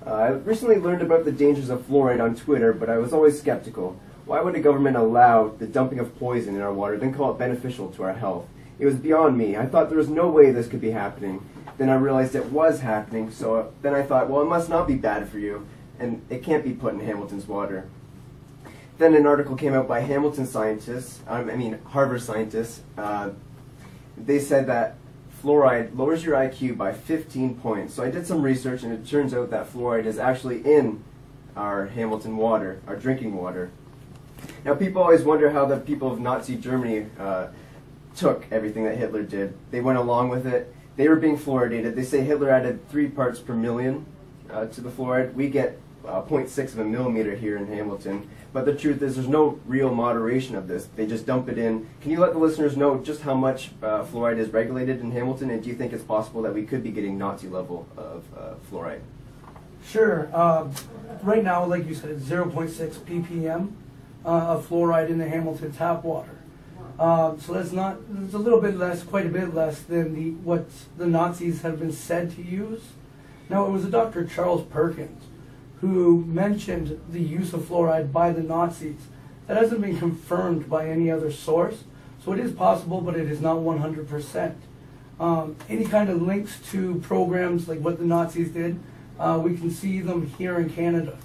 I recently learned about the dangers of fluoride on Twitter, but I was always skeptical. Why would a government allow the dumping of poison in our water, then call it beneficial to our health? It was beyond me. I thought there was no way this could be happening. Then I realized it was happening, so then I thought, well, it must not be bad for you, and it can't be put in Hamilton's water. Then an article came out by Hamilton scientists, Harvard scientists. They said that fluoride lowers your IQ by 15 points. So I did some research, and it turns out that fluoride is actually in our Hamilton water, our drinking water. Now, people always wonder how the people of Nazi Germany took everything that Hitler did. They went along with it. They were being fluoridated. They say Hitler added 3 parts per million to the fluoride. We get 0.6 of a millimeter here in Hamilton. But the truth is there's no real moderation of this. They just dump it in. Can you let the listeners know just how much fluoride is regulated in Hamilton, and do you think it's possible that we could be getting Nazi level of fluoride? Sure. Right now, like you said, it's 0.6 ppm of fluoride in the Hamilton tap water. So it's a little bit less, quite a bit less than what the Nazis have been said to use. Now, it was a Dr. Charles Perkins who mentioned the use of fluoride by the Nazis. That hasn't been confirmed by any other source, so it is possible, but it is not 100%. Any kind of links to programs like what the Nazis did, we can see them here in Canada.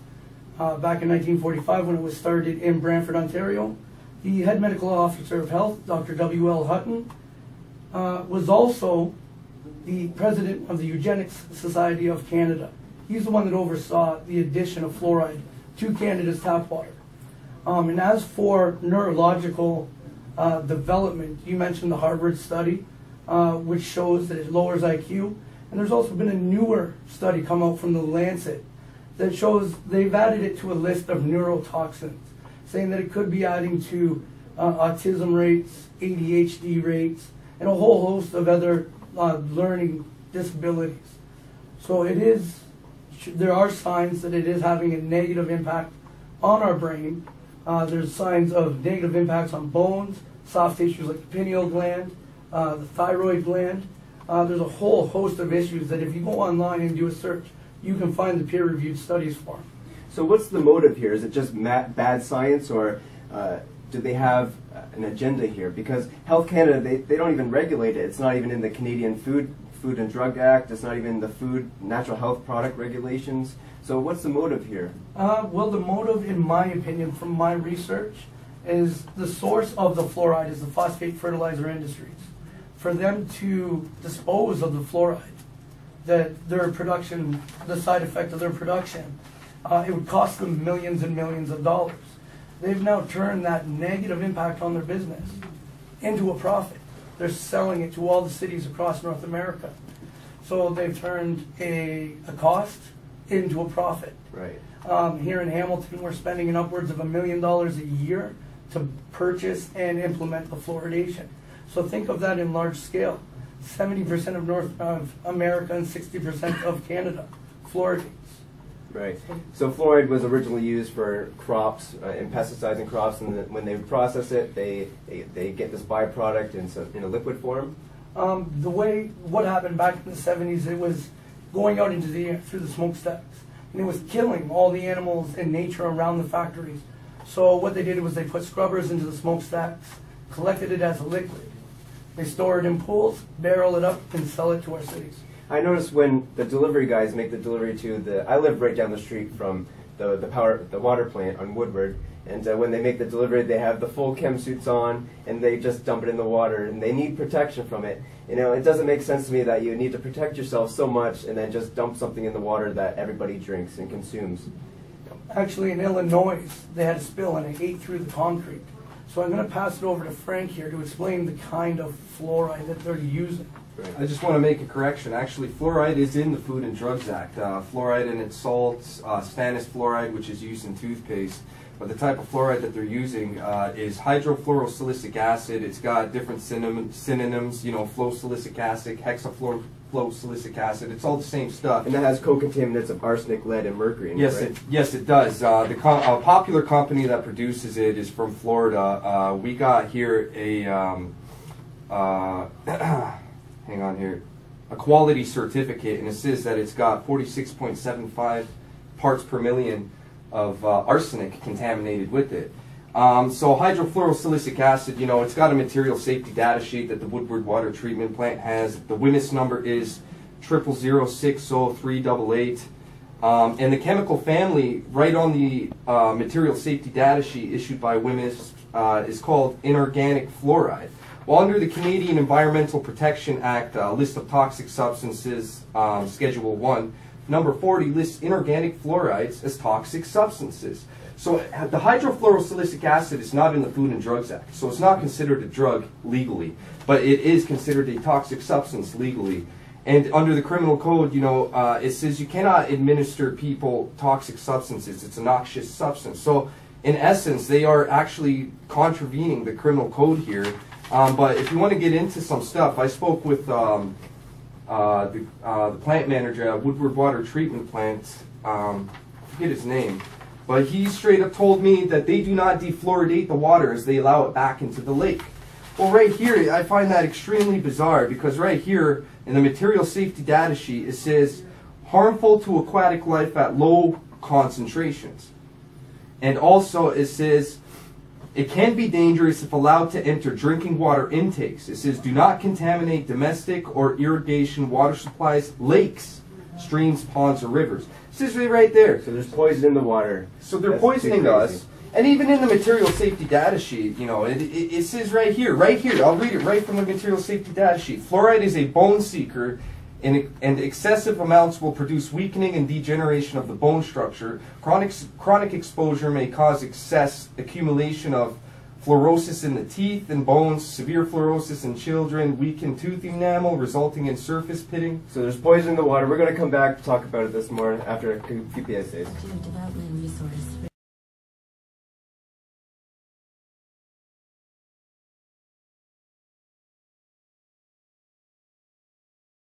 Back in 1945, when it was started in Brantford, Ontario, the head medical officer of health, Dr. W.L. Hutton, was also the president of the Eugenics Society of Canada. He's the one that oversaw the addition of fluoride to Canada's tap water. And as for neurological development, you mentioned the Harvard study, which shows that it lowers IQ. And there's also been a newer study come out from the Lancet that shows they've added it to a list of neurotoxins, saying that it could be adding to autism rates, ADHD rates, and a whole host of other learning disabilities. So there are signs that it is having a negative impact on our brain. There's signs of negative impacts on bones, soft tissues like the pineal gland, the thyroid gland. There's a whole host of issues that if you go online and do a search, you can find the peer-reviewed studies for. So what's the motive here? Is it just bad science, or do they have an agenda here? Because Health Canada, they don't even regulate it. It's not even in the Canadian Food and Drug Act. It's not even in the Food Natural Health Product Regulations. So what's the motive here? Well, the motive, in my opinion, from my research, is the source of the fluoride is the phosphate fertilizer industries. For them to dispose of the fluoride, that their production, the side effect of their production, it would cost them millions and millions of dollars. They've now turned that negative impact on their business into a profit. They're selling it to all the cities across North America. So they've turned a cost into a profit. Right. Here in Hamilton, we're spending upwards of $1 million a year to purchase and implement the fluoridation. So think of that in large scale. 70% of North America and 60% of Canada fluoridates. Right. So fluoride was originally used for crops, in pesticides in crops, and when they process it, they get this byproduct in a liquid form? What happened back in the 70s, it was going out into the air through the smokestacks, and it was killing all the animals in nature around the factories. So what they did was they put scrubbers into the smokestacks, collected it as a liquid. They store it in pools, barrel it up, and sell it to our cities. I noticed when the delivery guys make the delivery to I live right down the street from the water plant on Woodward, and when they make the delivery, they have the full chem suits on, and they just dump it in the water, and they need protection from it. You know, it doesn't make sense to me that you need to protect yourself so much and then just dump something in the water that everybody drinks and consumes. Actually, in Illinois, they had a spill, and it ate through the concrete. So I'm going to pass it over to Frank here to explain the kind of fluoride that they're using. I just want to make a correction. Actually, fluoride is in the Food and Drugs Act. Fluoride in its salts, stannous fluoride, which is used in toothpaste. But the type of fluoride that they're using is hydrofluosilicic acid. It's got different synonyms, you know, fluosilicic acid, hexafluosilicic acid. It's all the same stuff. And that has co-contaminants of arsenic, lead, and mercury in it, right? Yes, it does. A popular company that produces it is from Florida. We got here a hang on here, a quality certificate, and it says that it's got 46.75 parts per million of arsenic contaminated with it. So hydrofluosilicic acid, you know, it's got a material safety data sheet that the Woodward Water Treatment Plant has. The WMIS number is 000603888. And the chemical family, right on the material safety data sheet issued by WMIS, is called inorganic fluoride. Well, under the Canadian Environmental Protection Act, list of toxic substances, Schedule 1, number 40 lists inorganic fluorides as toxic substances. So the hydrofluorosilicic acid is not in the Food and Drugs Act, so it's not considered a drug legally, but it is considered a toxic substance legally. And under the criminal code, you know, it says you cannot administer people toxic substances. It's a noxious substance. So in essence, they are actually contravening the criminal code here. But if you want to get into some stuff, I spoke with the plant manager at Woodward Water Treatment Plant. I forget his name. But he straight up told me that they do not defluoridate the water as they allow it back into the lake. Well, right here, I find that extremely bizarre because right here in the material safety data sheet, it says harmful to aquatic life at low concentrations. And also it says it can be dangerous if allowed to enter drinking water intakes. It says do not contaminate domestic or irrigation water supplies, lakes, streams, ponds, or rivers. It says right there. So there's poison in the water. So they're poisoning us. And even in the material safety data sheet, you know, it says right here, I'll read it right from the material safety data sheet. Fluoride is a bone seeker, and excessive amounts will produce weakening and degeneration of the bone structure. Chronic exposure may cause excess accumulation of fluorosis in the teeth and bones, severe fluorosis in children, weakened tooth enamel, resulting in surface pitting. So there's poison in the water. We're going to come back to talk about this more after a few PSAs. Development resource.